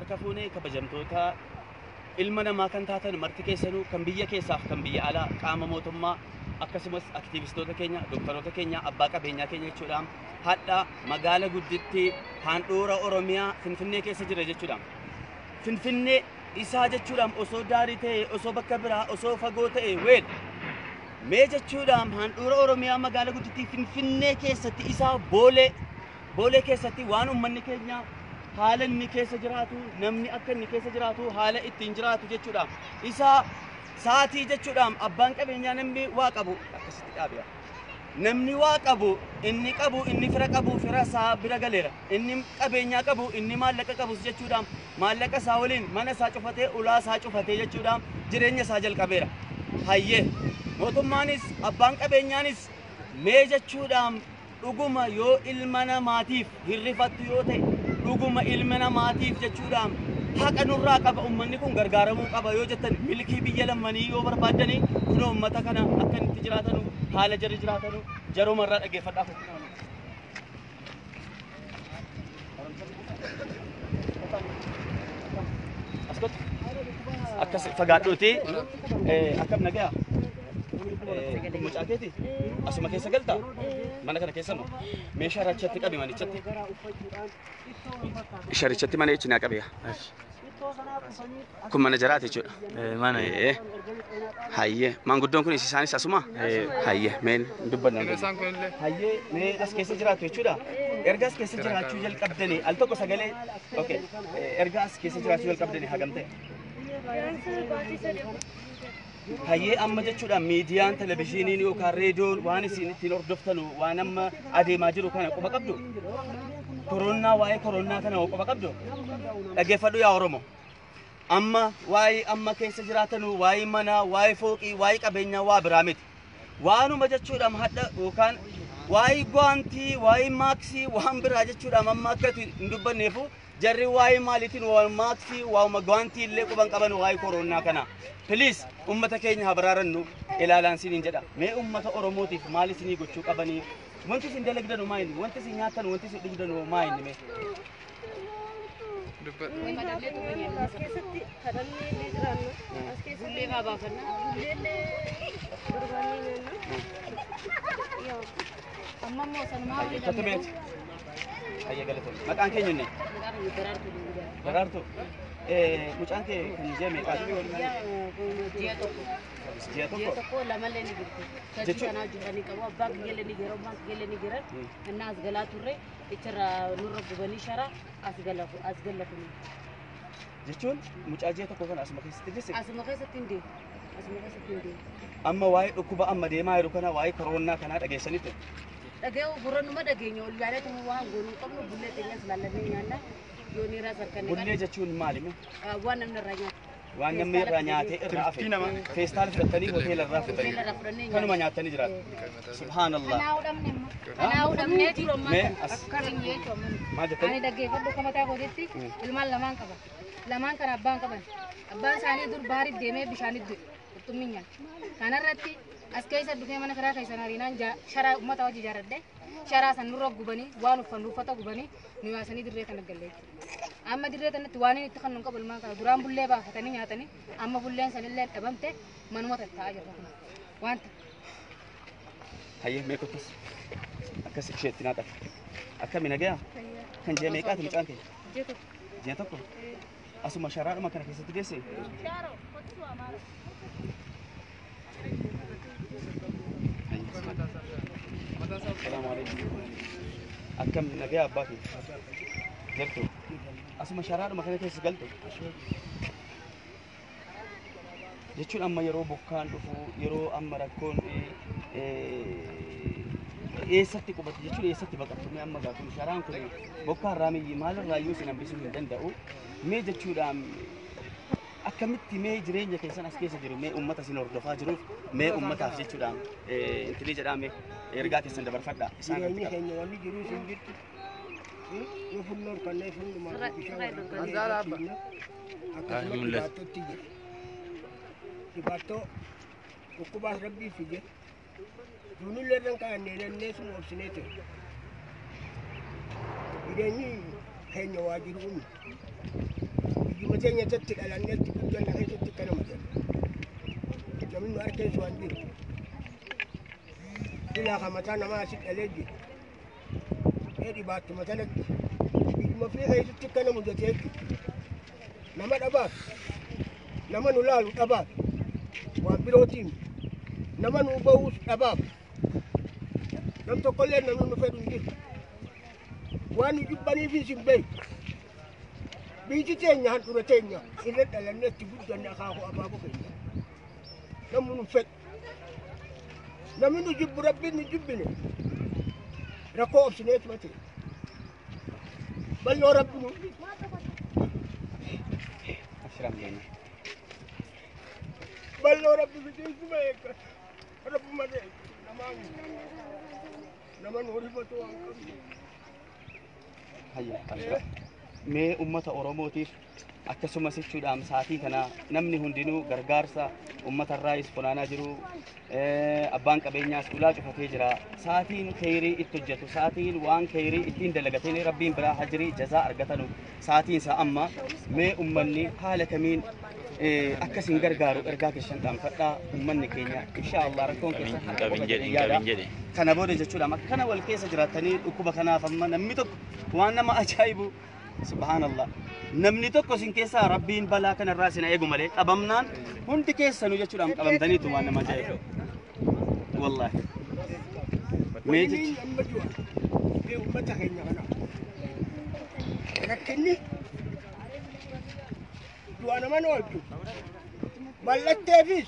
harkafuunee kabajamtoota ilma namaa kan taatan marti keessanuu kan biyya keessaaf kan biyya alaa qaama mootummaa akkasumas aktiivistoota keenya doktoroota keenya abbaa qabeenyaa keenya jechuudha hadha magaala gudditti handhuura Oromiyaa Finfinnee keessa jira jechuudha Finfinnee isaa jechuudha osoo daarii ta'e osoo bakka biraa osoo fagoo ta'e weel mee jechuudha handhuura Oromiyaa magaala gudditti Finfinnee keessatti isaa boolee keessatti waan ummanni keenya haala inni keessa jiraatu namni akka inni keessa jiraatu haala ittiin jiraatu jechuudha isa saatii jechuudha abbaan qabeenyaa namni waa qabu akkasitti dhaabiya namni waa qabu inni fira qabu fira isaa bira galeera inni qabeenyaa qabu inni maallaqa qabu jechuudha maallaqa isaa waliin mana isaa cufatee ulaa isaa cufatee jechuudha jireenya isaa jalqabeera hayyee mootummaanis abbaan qabeenyaanis mee jechuudha dhuguma yoo ilma namaatiif hirrifattu yoo ta'e dhuguma ilma namaatiif jechuudha haqa nurraa qaba ummanni kun gargaaramuu qaba yoo jettan milkii biyya lammanii yoo barbaadanii kun ummata kana akka itti jiraatanu haala jarri jiraatanu jarumarraa dhaggeeffadhaaf akkas fagaadhuuti akkam nagaa mucaakeeti asuma keessa galta mana kana keessa meeshaa rachatti qabi manichatti sharichatti mana ichi naa qabiya kun mana jaraati jechuudha mana hayyee maanguddoon kun isaanis asuma hayyee meen dubbanna hayyee mee as keessa jiraatu jechuudha erga as keessa jiraachuu jalqabdanii al tokko sagalee okay erga as keessa jiraachuu jalqabdanii hagamte hayyee amma jechuudha miidiyaan televizyiiniin yookaan reediyoon waan isin ittiin hordoftanu waan amma adeemaa jiru kana quba qabdu waa'ee koronaa kana quba qabdu dhaggeeffadhu yaa Oromoo amma waa'ee amma keessa jiraatanu waa'ee mana waa'ee fooqii waa'ee qabeenyaa waa biraa miti waanuma jechuudha hadda yookaan waa'ee gwaantii waa'ee maaksii waan biraa jechuudha amma akka hin dubbanneefu jarri waa'ee maaliitiin waan maaksii waa'uma gwaantii illee quban qaban waa'ee koronaa kana please ummata keenya habaraarannu ilaalaan siniin jedha mee ummata Oromootiif maal isinii gochuu qabanii wanti isin dalagdanu maayini wanti isin nyaatan wanti isin dhugdanu maayini mee maqaan keenya inni Daraartuu mucaan kee kan jeeme qaatu ji'a tokko lamalee ni jirti sadii kana jiranii qabu abbaan kiyyalee ni jira abbaan kiyyalee ni jira እና asgalaa turre ichirra nurra gubanii shara asgalafu jechuun mucaa ji'a tokko kana asuma keessatti jesse asuma keessatti hinde amma waa'ee dhukkuba amma deemaa jiru kana waa'ee koronaa kana dhageessanitti dhaga'u gurrannuma dhageenya ol yaadatu waan goonuu qabnu bullee teenyas laallanee nyaanna yooni raas harkanii bullee jechuun maali waan namni irraa nyaatu waan namni irraa nyaatee irraa hafe feestaal fudhatanii hoteela irraa fudhatanii kanuma nyaatanii jiraatu subhaanallah kanaa'uu dhabnee jiru amma akkamiin jechuun ani dhaggeeffadhu akka mataa kootiitti ilmaan lamaan kana abbaan qaban abbaan isaanii dur baariif deemee bishaanitti qurxummii nyaata kanarratti as keessa dhufee mana karaa keessan hariinaan sharaa uummata hojii jaaradde sharaa san nurra gubanii waan uffannu uffata gubanii nu yaasanii dirree kana galle amma dirree kanatti waan itti kan nu qabu ilmaan kana duraan bullee baafatanii nyaatanii amma bulleen sanillee dhabamte manuma taa'aa jirra kun wanta hayyee meeqotas akkas isheetti naa qabu akkami nagaya kan jee meeqaati mucaan kee ji'a tokko asuma sharaadhuma kana keessatti deesse السلام عليكم أكم نبي أباكي جرتو أسمع شرار ما كانت يسقلتو جتشون أما يرو بكان رفو يرو أما ركون ستي كوبت جتشون ستي بقى أما قاكم شران كذي بكان رامي يمال رايوس نبيسو من دنداو مي جتشون akkamitti mee jireenya keessan as keessa jiru mee ummata isin hordofaa jiruuf mee ummataaf jechuudha intilii jedhame ergaa keessan dabarfadha isaan keenya wanni jiru isin jirtu yoo funnoo kanneen hundumaa bishaan akkasumas dibattoo dhukkubaas rabbii fide duunillee irraan kaa'annee nannee sun obsinee ture jireenyi keenya waa jiru Matanya tettik alanne tikkan da kai tikkan matan. Namin arke su andi. Ila ka matana ma shi daleji. Edi ba tu matana. Ma fi kai tikkan mu da take. Nama daba. Nama nulalu daba. Wa birotin. Nama nu bau daba. Nam to kolle namin mu fedun dir. Wani jubbani fi simbe. Biji tenya hantu tenya. Ile dalanne tibudda na ka ko ababu kai. Namun fet. Namun jib rabbi ni jibbine. Rako opsinet mate. Ballo rabbi nu. Ashram yana. Ballo rabbi bi kumayka. Rabbi mate. Naman hori bato angkam. Hayya ashram. Mee ummata Oromootiif akkasumas jechuudhaan saatii kana namni hundinuu gargaarsa ummata irraayis funaanaa jiru abbaan qabeenyaas ulaa cufatee jira saatiin khayrii itti hojjetu saatiin waan khayrii ittiin dalagatanii rabbiin biraa hajrii jazaa argatanu saatiin isaa amma mee ummanni haala kamiin akkasiin gargaaru ergaa keessan dhaanfadhaa ummanni keenya inshaallah rakkoon keessan qabin kana booda jechuudhaan akkana wal keessa jiraatanii dhukkuba kanaaf amma namni tokko waan nama ajaa'ibu subhanallah namni tokko sin keessa rabbiin balaa kana irraa sin eegu malee qabamnaan hundi keessanu jechuudhaan qabamtaniitu waan nama ajaa'ibu wallahi meeji ummata keenya kana rakkinni du'a nama oolchu mallatteefis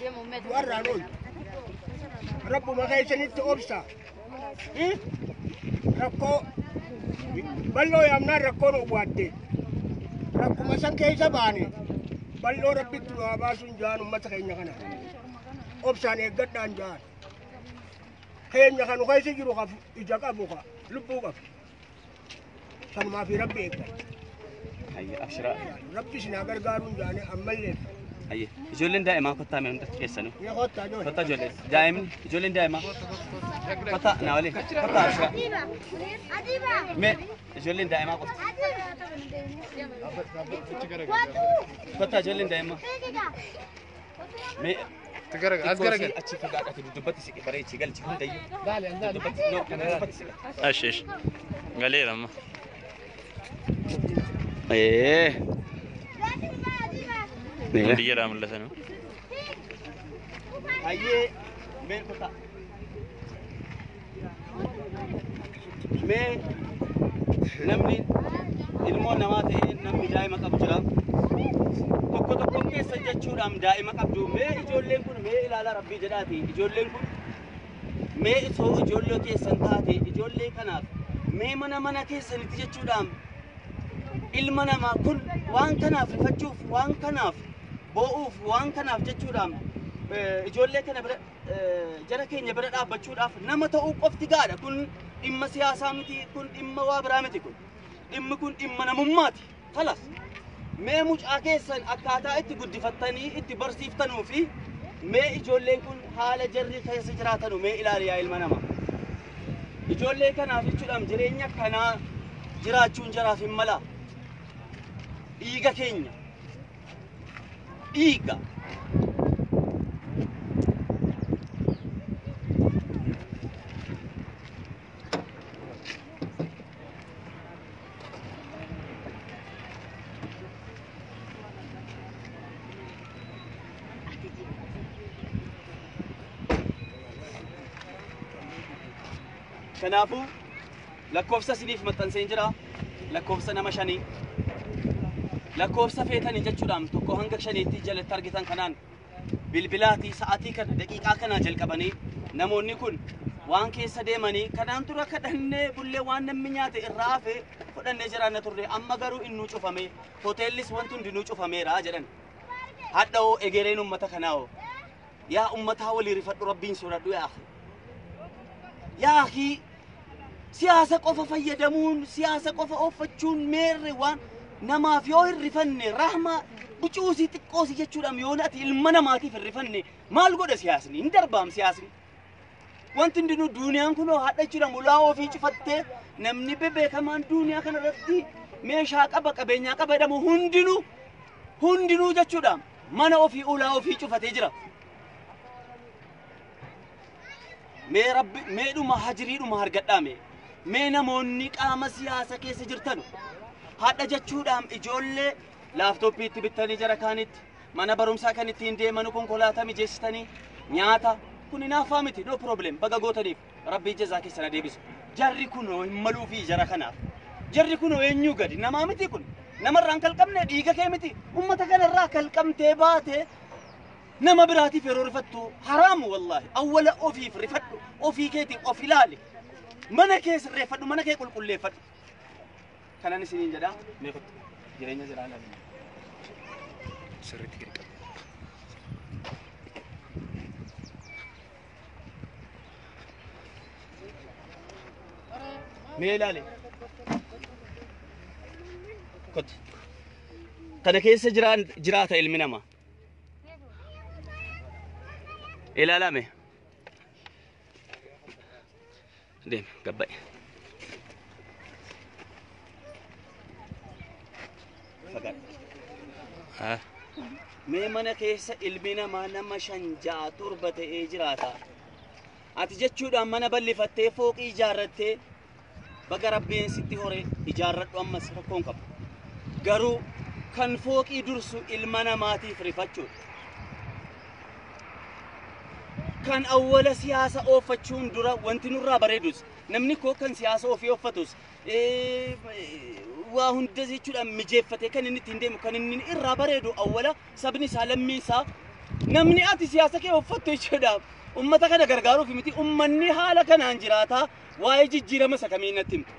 du'arraan oolchu rabbuma keessanitti obsa rakkoo ballo yamna rakkoon uwwaadde rakkuma san keessa baane ballo rabbitti nu baasuun jaan ummata keenya kana obsaan eeggadhaan jaan keenya kanu keessa jiru qaf ija qabu qa lubbuu qaf sanumaa fi rabbi eeggadha hayya ashra rabbi sinaa gargaaruun jaane ammallee hayya ijoolleen daa'imaa kottaa mee hundatti keessanu ni kottaa joon kottaa daa'imni ijoolleen daa'imaa kottaa naa waliin kottaa ashra mee ijoolleen daa'imaa kottaa ijoolleen daa'imaa mee أزغرق أشوف قاعدة تدبتي سكي بريء شغال شغال دايو دبتي نو دبتي سكي أشيش قليل أما إيه دي رام الله سنو هاي مين كتا مين نمني ilmoo namaa ta'ee namni daa'ima qabu jira tokko tokko keessa jechuudhaan daa'ima qabdu mee ijoolleen kun mee ilaala rabbii jedhaati ijoolleen kun mee isoo ijoollee keessan taate ijoollee kanaaf mee mana keessanitti jechuudhaan ilma namaa kun waan kanaaf rifachuuf waan kanaaf boo'uuf waan kanaaf jechuudhaan ijoollee kana bira jara keenya bira dhaabbachuudhaaf nama ta'uu qofti gaadha kun dhimma siyaasaa miti kun dhimma waa biraa miti kun dhimmi kun dhimma namummaati khalas mee mucaa keessan akkaataa itti guddifattanii itti barsiiftanuu fi mee ijoolleen kun haala jarri keessa jiraatanu mee ilaali yaa ilma namaa ijoollee kanaaf jechuudhaan jireenya kanaa jiraachuun jaraaf hin mala dhiiga keenya dhiiga كنافو لكوفسا سنيف متنسين جرا لكوفسا نما شني لكوفسا فيتاني جتشودام توكو هنگك شني تيجل تارجتان كنان بالبلاتي ساعتي كان دقيقة كنا جل كبني نموني كن وان كيس ديماني كنان ترى كدهن بولي وان نمنيات الرافة فدن نجران ترى أما غرو إنو شوفامي هوتيلس وانتون دينو شوفامي راجرن حتى هو إجرين أمتا كناو يا أمتا ولي رفت ربين سورة يا أخي يا أخي سياسة قفا فيدمون سياسة قفا أوفتشون مير وان نما فيو الرفن رحمة بچوسي تقوسي جتشون أميونات المنا ماتي في الرفن ما لقود سياسني ندربام سياسني وانتن دنو دنيا كنو حتى جتشون ملاو في جفتة نمني ببه كمان دنيا كان ردي ميشاك أبا كبينيا كبا دمو هندنو hundinuu jechuudha mana ofii ulaa ofii cufatee jira. Mee rabbi meedhuma hajiriidhuma hargadhaame mee namoonni qaama siyaasa keessa jirtan hadha jechuudhaan ijoollee laaftoppii itti bittanii jara kaanitti mana barumsaa kan ittiin deeman konkolaataa mijeessitanii nyaata kun inaafaa miti no problem baga gootaniif rabbi jazaa keessan adeebisu. Jarri kunoo hin maluu fi jara kanaaf jarri kunoo eenyu gadi namaa miti kun namarraan kalqabne dhiiga kee miti ummata kanarraa kalqamtee baate nama biraatiif yeroo rifattu haraamu wallahi awwala ofiif rifadhu ofii keetiif of ilaali mana kee sirreeffadhu mana kee qulqulleeffadhu kanan isiniin jedha meeqotti jireenya jiraala sirriitti gadi qabu. Mee ilaali kotti kana keessa jiraata ilmi namaa. Ilaalame deem gabba'e fagaadha. Mee mana keessa ilmi namaa nama 5-7 ta'ee jiraata. Ati jechuudhaan mana bal'ifattee fooqii ijaarrattee baga rabbiin sitti hore ijaarradhu ammas rakkoon qabu. Garuu kan fooqii dursu ilma namaatiif rifachuudha. Kan awwala siyaasa oofachuun dura wanti nurraa bareedus namni koo kan siyaasa ofii oofatus waa hunda jechuudhaan mijeeffatee kan inni ittiin deemu kan inni irraa bareedu awwala sabni isaa lammii isaa namni ati siyaasa kee oofattu jechuudhaaf ummata kana gargaaruuf miti ummanni haala kanaan jiraataa waa'ee jijjiirama isa kamii natti himtu.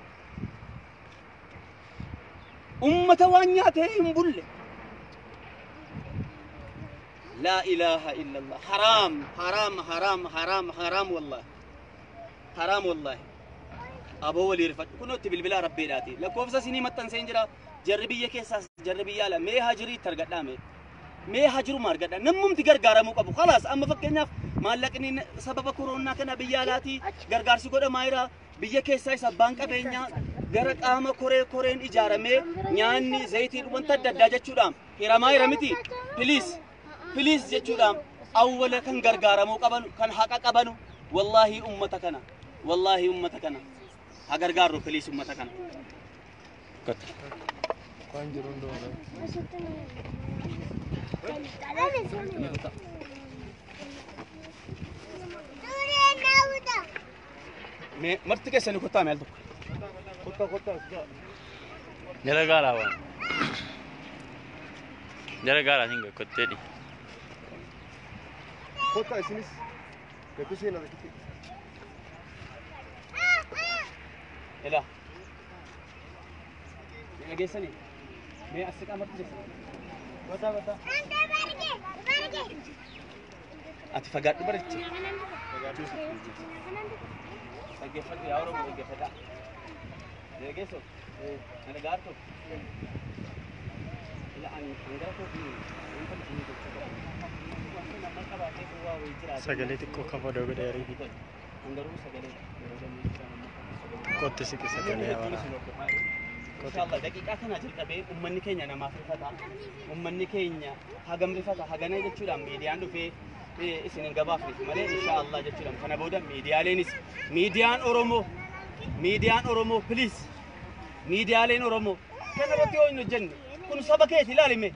Ummata waan nyaatee hin bulle. لا إله إلا الله حرام حرام حرام حرام حرام والله حرام والله أبو ولي رفت كنوا تبي بالبلا ربي داتي لكوفسا سيني متن سينجرا جربية كيساس جربية لا مي هاجري ترقد نامي مي هاجرو مارقد نمم تجر جارمو كابو خلاص أما فكرنا ما لكني سبب كورونا كنا بيالاتي جرجار سكودا مايرا بيجي كيساس بانكا بينيا جرك أما كورين إجارة مي نياني زيتي وانت دجاجة شورام هيرا مايرا متي بليز جتشودام أولا كان غرغارمو قبنو كان حقا قبنو والله أمتكنا والله أمتكنا هغرغارو بليز أمتكنا قط मैं मर्त कैसे नहीं कुत्ता मेल तो कुत्ता जरा गाला हुआ जरा गाला नहीं कुत्ते नहीं Kota isinis gatu seenaa dhaqite. Ela. Ni geessani. Mee as qaamatti geessa. Bata. Ati fagaadhu barichi. Fagaadhu. Dhaggeeffadhu yaa Oromoo dhaggeeffadhaa. Geesso. Ana gaarto. Ila ani angara ko sagalee xiqqoo kafa dogo dheerii qotti siqi sagalee hawaaraa inshallah daqiiqaa kana jalqabee ummanni keenya namaaf rifata ummanni keenya hagam rifata hagana jechuudhaan miidiyaan dhufee isin hin gabaafne malee inshallah jechuudhaan kana booda miidiyaaleenis miidiyaan Oromoo please miidiyaaleen Oromoo kana irratti yoo hin hojjenne kun saba keeti ilaalime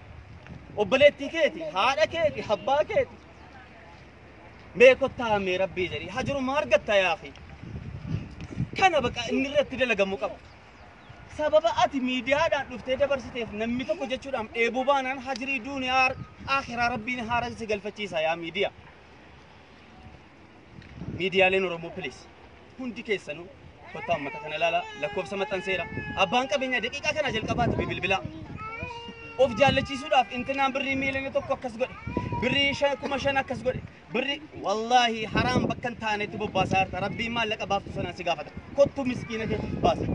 obboleettii keeti haadha keeti abbaa keeti meeqottaa mee rabbii jedhi hajiru ma argatta yaa akhi kana baqa inni irratti dalagamu qaba sababa ati miidiyaadhaan dhuftee dabarsiteef namni tokko jechuudhaan dheebuu baanaan hajirii duuniyaa akhiraa rabbiin haara si galfachiisa yaa miidiyaaleen Oromoo please hundi keessanuu kottaa ummata kana ilaala lakkoofsa maxxanseera abbaan qabeenya daqiiqaa kana jalqabaati bilbilaa of jaallachiisuudhaaf intinaan birrii miiliyoona tokko akkas godhe birrii 5,000 akkas godhe birrii wallahi haraam bakka hin taanetti bobbaasaa jirta rabbiin maallaqa baaftu sanaan si gaafata kottu miskiina keetiif baasi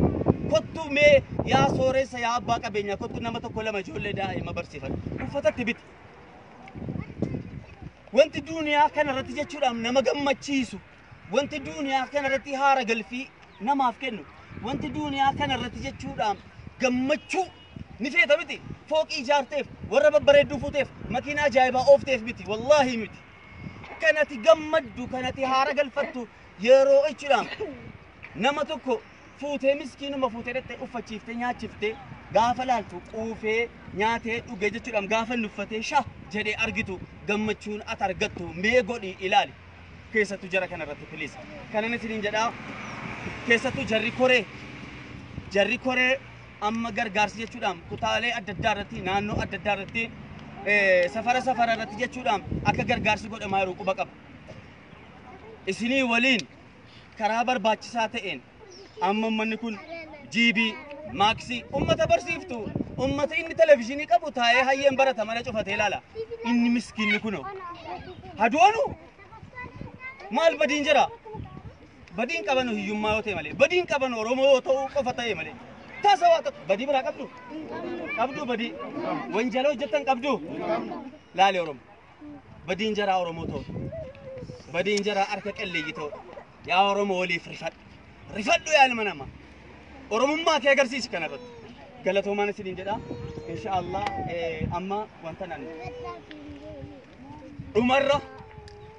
kottu mee yaa sooressa yaa abbaa qabeenyaa kottu nama tokko lama ijoollee daa'ima barsiifatu uffatatti biti wanti duuniyaa kana irratti jechuudhaan nama gammachiisu wanti duuniyaa kana irratti haara galfii namaaf kennu wanti duuniyaa kana irratti jechuudhaan gammachuu ni feeta miti فوق إيجارتيف ورا ببرد فوتيف ماكينة جايبة أوفتيف متي والله متي كانت جمد وكانت هارق الفتو يرو إيشلام نما تكو فوتي مسكين ما فوتي رت أوفا شيفتي نيا شيفتي غافلان تو أوفي نياتي وجيجي تلام غافل نفتي شا جدي أرجتو جمتشون أترجتو ميغودي إلالي كيسة تجرا كان رت بليس كان نسيرين جدا كيسة تجري كوري أما غرغارس جتشودام كتالي أددارتي نانو أددارتي سفارة رتي جتشودام أكا غرغارس قد أمايرو قبقب إسيني ولين كرابر باچساتين أما من يكون جيبي ماكسي أمة برسيفتو أمة إني تلفزيوني كابو تاي هاي امبارة مانا شوفها لالا إني مسكين نكونو هدوانو مال بدين جرا بدين كابانو هيوم ماوتي مالي بدين كابانو رومو تو قفتاي مالي تاسوات بدي برا كابدو بدي وانجلو جتن كابدو لا ليروم بدين جرا رومو تو بدين جرا أركك اللي جتو يا رومو ولي رفض يا المنامة رومو ما كي أجرسيس كنا رد قالتهم أنا سيدين جدا إن شاء الله أما وانتنا عمره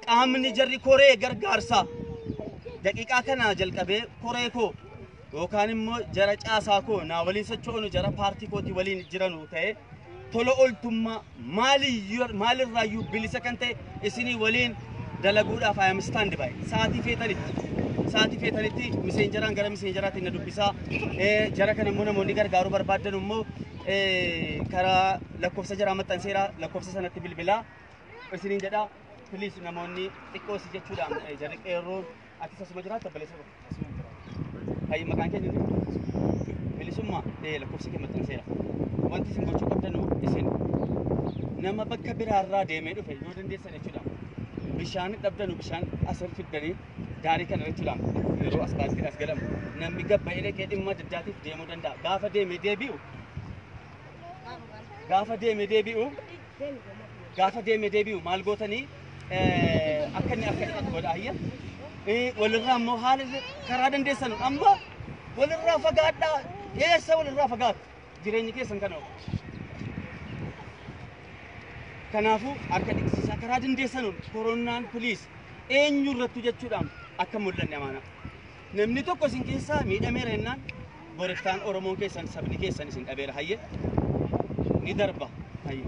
آمني جري كوري غرغارسا دقيقة كنا جلقبه كوري كو وكان مو جرى أساكو ناولين سجونو جرى بارتي كوتي ولين جرانو تاي تولو أولتما مال الرايو بليسا كنتي إسيني ولين دلقودا فاهم ستاند باي ساعتي فيتاليتي مسنجران غير مسنجرات إن دوبيسا جرى كنا مونا مونيكار غارو بربادن مو كرا لكوف سجرا متنسيرا لكوف سنة بالبلا إسيني جدا بليس نموني إكو سجى شودام جرى إيرون أكيد سمجرات تبليسا هاي مكان كذي بليسوما لكوف سكيم متنسيرا وانتي سنقول كابتنو إسين نما بكبر الرادة ميدو في يودن دي سنة شودام بيشان كابتنو بيشان أصل في الدنيا داري كان رجلام يرو أسباب كده أسقلم نمي جاب بعيرة كده إما تجاتي في ديمو دندا غافة ديمي ديبيو مال قوتني أكني أقول أهيا والرام مو حال كرادن ديسانو أما والرام فقات دا يسا والرام فقات جيراني كيسن كانوا كنافو أركض سكرادن ديسانو كورونان بوليس يورتو جتشودام أكمل لنا معنا نمني تو كوسين كيسا ميدا ميرنا بورفتان أورمون كيسان سبني كيسان سين أبير هاي ندربا هاي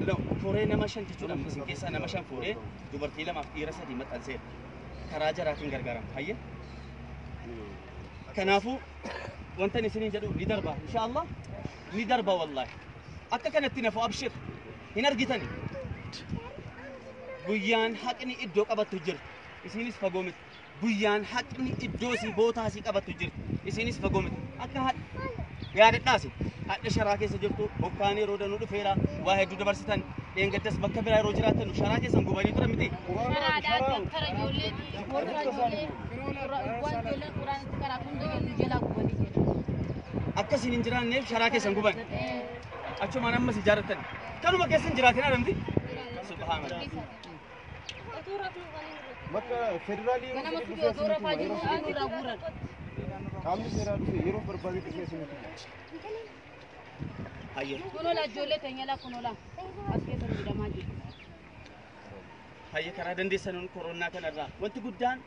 لو فوري نماشان تجودام كوسين كيسا نماشان فوري دوبرتي لما إيرسا دي متأنسير كراجة راكين غرغرام هاي كنافو وانت نسيني جدو ندربا إن شاء الله ندربا والله أكا كانت تنفو أبشر هنرجتني بيان حقني إدوك أبى تجر إسينيس فقومت بيان حقني إدوسي بوتاسي أبى تجر إسينيس فقومت أكهات يا رتاسي هذا شراكة سجلتو بكاني رودا نودو فيرا واحد دو دبرستان ينقدس بكبير روجراتن شراكة سنقوباني ترى شرادات ترى جولة قرآن تكراتون دجال جلا قواني أكسي نجران نيف شراكة سنقوبان أشوف ما نمسي جارتن كانوا ما كيسن جراتنا رمدي سبحان الله مكة فيدرالي أنا ما في دورة فاجي أنا رابورا كامل فيدرالي يورو بربادي كيسن هاي كنولا جولة تنيلا كنولا أسكت سنجدا ماجي هاي كرادن دي سنون كورونا كنرا وانت قدان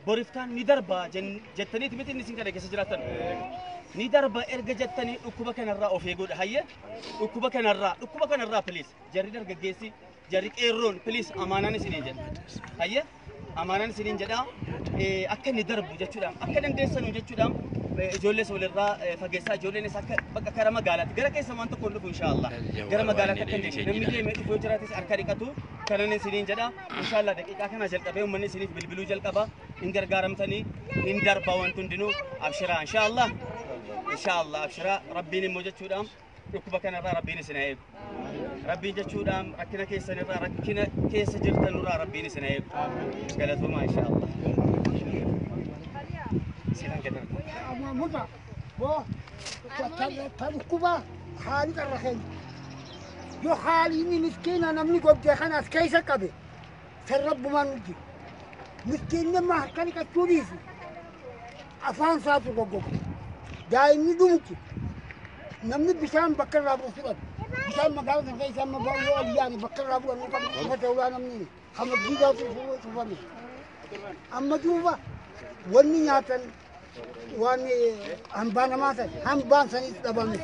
بورفتان ندربا جتني تمتين نسين كده كيس جراتن ندربا إرجع جتني أكوبا كنرا أوفيجود هاي أكوبا كنرا بليس جري درجة جيسي جري إيرون بليس أمانة نسين جد هاي أمانة نسين جدا أكن ندرب جتشودام أكن دي سنون جتشودام جولة سولرا فجسا جولة نساك بقى كرما قالت جرا كيس ما أنت كله إن شاء الله كرما قالت أكن نمني ميت فوجراتيس أركاري كتو كنا نسين جدا إن شاء الله دقيقة كنا جل كبه ومن نسين بالبلو جل كبا إنجر قارم ثاني إندر باون دينو أبشرا إن شاء الله أبشرا ربي نموجد شودام ركوبا كنا ربي نسنايب ربي جتشودام ركنا كيس نرى ركنا كيس جرت نرى ربي نسنايب قالت ما إن شاء الله سيدنا كده مطلع بو تركوبا حالي الرخيم يو حالي مسكين أنا مني قد خلاص كيس كبي سرب ما نجي مسكين ما كاني كتوريسي أفان ساتو قبض دايمي دومتي namni bishaan bakka irraa buusuudhaan bishaan magaalaa kan keessa amma baay'ee aliyaan bakka irraa bu'an kan uffata ulaa namni hamma diidaa tufame amma duuba wanni nyaatan waan hambaa namaa ta'e hambaan sanis dhabame.